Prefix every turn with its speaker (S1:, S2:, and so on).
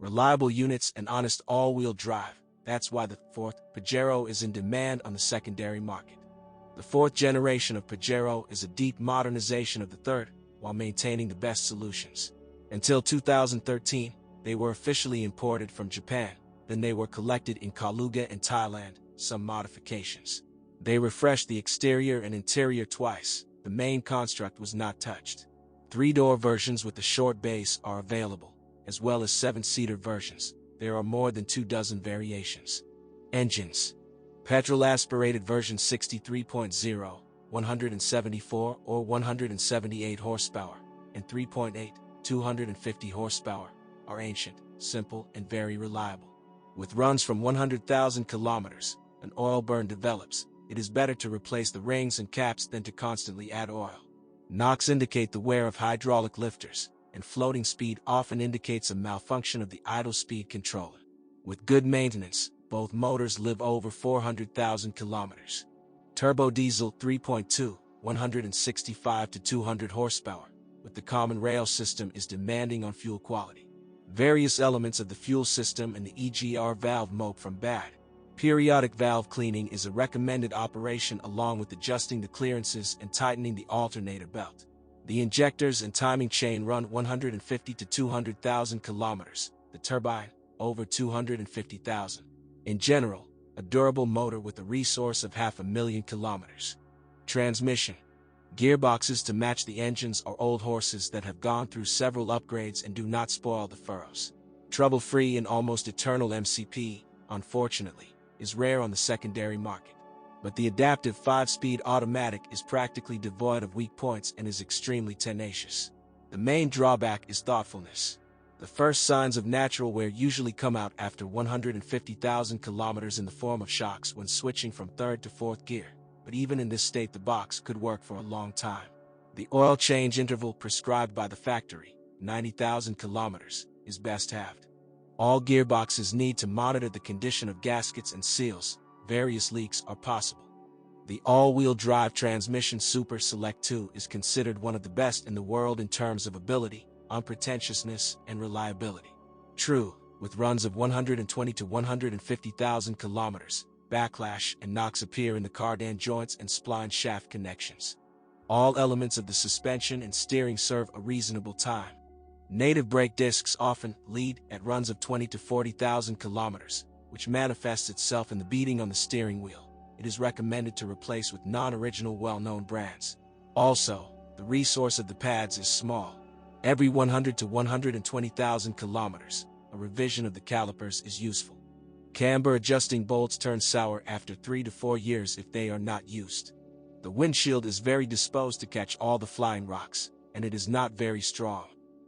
S1: reliable units, and honest all-wheel drive. That's why the fourth Pajero is in demand on the secondary market. The fourth generation of Pajero is a deep modernization of the third, while maintaining the best solutions. Until 2013, they were officially imported from Japan, then they were collected in Kaluga and Thailand, some modifications. They refreshed the exterior and interior twice. The main construct was not touched. 3-door versions with a short base are available, as well as 7-seater versions. There are more than 24 variations. Engines. Petrol aspirated version 63.0, 174 or 178 horsepower, and 3.8, 250 horsepower, are ancient, simple, and very reliable. With runs from 100,000 kilometers, an oil burn develops. It is better to replace the rings and caps than to constantly add oil. Knocks indicate the wear of hydraulic lifters, and floating speed often indicates a malfunction of the idle speed controller. With good maintenance, both motors live over 400,000 kilometers. Turbo diesel 3.2, 165 to 200 horsepower, with the common rail system is demanding on fuel quality. Various elements of the fuel system and the EGR valve mope from bad. Periodic valve cleaning is a recommended operation along with adjusting the clearances and tightening the alternator belt. The injectors and timing chain run 150 to 200,000 kilometers, the turbine, over 250,000. In general, a durable motor with a resource of 500,000 kilometers. Transmission. Gearboxes to match the engines are old horses that have gone through several upgrades and do not spoil the furrows. Trouble-free and almost eternal MCP, unfortunately, is rare on the secondary market. But the adaptive 5-speed automatic is practically devoid of weak points and is extremely tenacious. The main drawback is thoughtfulness. The first signs of natural wear usually come out after 150,000 kilometers in the form of shocks when switching from third to fourth gear, but even in this state the box could work for a long time. The oil change interval prescribed by the factory, 90,000 kilometers, is best halved. All gearboxes need to monitor the condition of gaskets and seals. Various leaks are possible. The all-wheel drive transmission Super Select 2 is considered one of the best in the world in terms of ability, unpretentiousness, and reliability. True, with runs of 120 to 150,000 kilometers, backlash and knocks appear in the cardan joints and spline shaft connections. All elements of the suspension and steering serve a reasonable time. Native brake discs often lead at runs of 20 to 40,000 kilometers, which manifests itself in the beating on the steering wheel. It is recommended to replace with non-original well-known brands. Also, the resource of the pads is small. Every 100 to 120,000 kilometers, a revision of the calipers is useful. Camber adjusting bolts turn sour after 3 to 4 years if they are not used. The windshield is very disposed to catch all the flying rocks, and it is not very strong.